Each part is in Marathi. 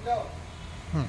हं.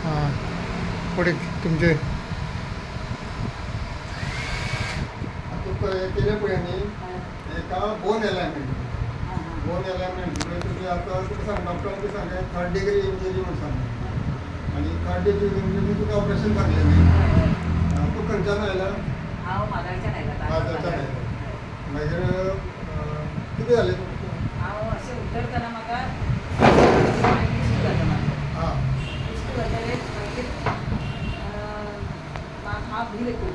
हां पुढे तुमचे केले पळय एका बोन अलायनमेंट तुम्ही आता तुका सांग डॉक्टरांनी सांगले 3rd डिग्री इंजुरी म्हणून सांगले आणि 3rd डिग्री इंजुरी तुका ऑपरेशन सांगले न्ही तू खंयच्यान आयला हांव मागायच्यान आयला मागीर कितें जालें हांव अशें उतरतना म्हाका इश्ट जाता म्हाका हां इश्ट जातकीर मागीर हांव भिले खूब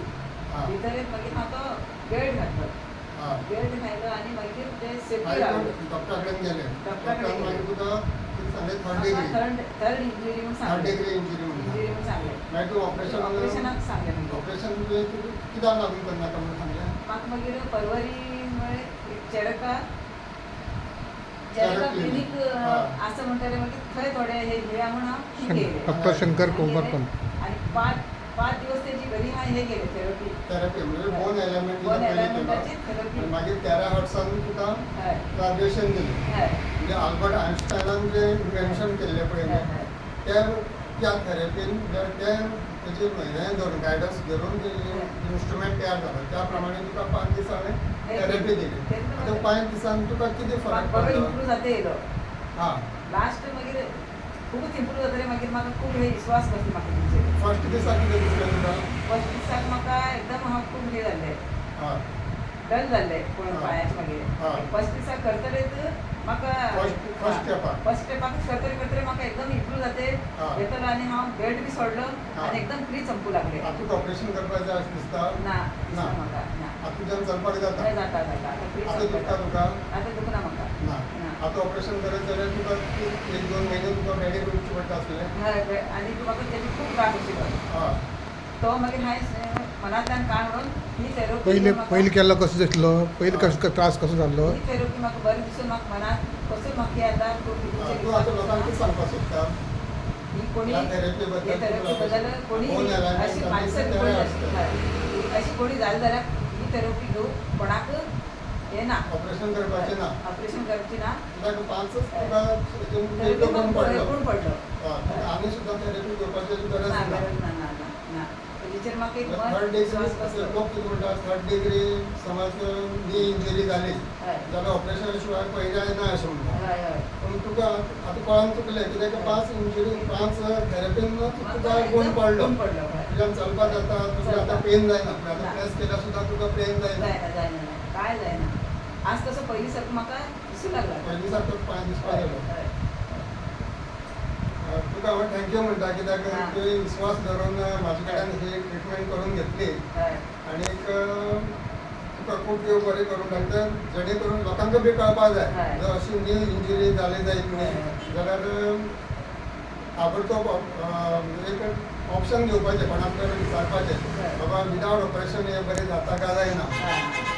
भितरेच मागीर हांव तो बेल्ट घातलो हां बेल्ट घातलो आनी मागीर ते सेफ्टी रावले डॉक्टरा कडेन गेले डॉक्टरान मागीर तुका सांगले 3rd डिग्री थर्ड इंजुरी म्हणून 3rd सांगले डिग्री इंजुरी इंजुरी म्हणून सांगले मागीर तूं ऑपरेशनाक सांगले म्हणजे ऑपरेशन कित्याक लागून करनाका म्हणून सांगलें म्हाका मागीर परवरी म्हळ्यार चेडका क्लिनीक असं म्हणटाले मागीर थंय थोडे हे घेया म्हणून हांव गेले डॉक्टर शंकर कोमरपन आणि पाच दिवस तेजी घरी हांव हे गेले थेरपी म्हणजे बोन बोन एलिमेंटाची थेरपी मागीर 13 हर्ट्सान तुका ग्रॅज्युएशन दिलें म्हणजे आल्बर्ट आयन्स्टायनान जे इन्व्हेन्शन केल्लें पळय त्या थेरपीन ते तेजी म्हयने धरून गायडन्स धरून ते इन्स्ट्रुमेंट तयार जाला त्या प्रमाणे तुका 5 दीस हांवें थेरपी दिली आतां 5 दिसान तुका कितें फरक बरो पडलो इम्प्रूव जाता येयलो हां लास्ट मागीर खूबच इम्प्रूव जातले मागीर म्हाका खूब हे विश्वास बसलो म्हाका तेंचेर फर्स्ट दिसा कितें दिसलें तुका फर्स्ट दिसाक म्हाका एकदम हांव खूब हे जाल्लें हां डल जाल्लें पळोवन पांयाचें हां. मागीर फर्स्ट दिसाक करतलेच म्हाका फर्स्ट स्टेपाक फर्स्ट स्टेपाक करतले म्हाका एकदम इम्प्रूव जाते हां. येतलो आनी हांव बेल्ट बी सोडलो हां. आनी एकदम फ्री चमकू लागले आतां ऑपरेशन करपाक जाय अशें दिसता ना ना. म्हाका ना आतां तुज्यान चलपाक जाता हय जाता आतां फ्री आतां दुखता तुका आतां दुखना म्हाका ना ना. आतां ऑपरेशन करत जाल्यार तुका 1-2 म्हयने तुका बेडीर उरचें पडटा आसलें हय आनी म्हाका तेजी खूब त्रास आशिल्लो हय तो मागीर हांवें मनांतल्यान काण म्हणून ही थेरपी पयलीं केल्लो कसो दिसलो पयलीं कसो त्रास कसो जाल्लो ही थेरपी म्हाका बरें दिसून म्हाका मनांत कसो म्हाका आतां तूं आतां लोकांक कितें सांगपाक सोदता ही कोणी ह्या थेरपी बद्दल हे थेरपी बद्दल कोणी बोन एलायनमेंट अशी आनी माणसं तेरा कोणी आसता. अशी कोणी जाली जाल्यार ही थेरपी घेवं कोणाक हे ना ऑपरेशन करपाचें ना ऑपरेशन करची ना कित्याक 5च तुका थेरपी हितून गुण पडलो गुण पडलो हय आनी सुद्दां थेरपी करपाची गरज ना ना गरज ना ना ना ना तेचेर म्हाका एक 3rd विश्वास बसलो डिग्री लोक कितें म्हणटा 3rd डिग्री समज नी इंजुरी जाली हय जाल्यार ऑपरेशन शिवाय पयलें ना अशें म्हणटा हय हय पूण तुका आतां कळोन चुकलें कित्याक 5 इंजुरी 5 थेरपीन तुका गुण पडलो गुण पडलो हय तुज्यान चलपाक जाता तुका आतां पेन जायना आतां प्रेस केल्यार सुद्दां तुका पेन जायना जायना काय जायना आज तसो पयलीं सारको म्हाका दिसूं लागला पयलीं सारको 5 दिसपाक गेलो हय तुका हांव थँक्यू म्हणटा कित्याक हां. तुवें विश्वास धरून म्हाजे कडेन ही ट्रिटमेंट करून घेतली हय आनीक तुका खूब देव बरें करूं लागता जेणे करून लोकांक बी कळपाक जाय हय. जर अशी न्यू इंजुरी जाली जायत न्ही जाल्यार ताबडतोब एक ऑप्शन घेवपाचें कोणाक तरी विचारपाचें हय. बाबा विदावट ऑपरेशन हें बरें जाता काय जायना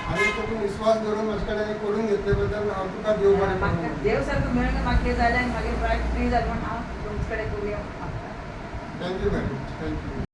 आनी तुका विश्वास धरून म्हाजे कडेन करून घेतले बद्दल हांव तुका देव बरें म्हाका करूं देव सारको मेळ्ळो म्हाका हें जालें आनी मागीर फ्री जालें म्हण हांव तुमचे कडेन करूया थँक्यू मॅडम थँक्यू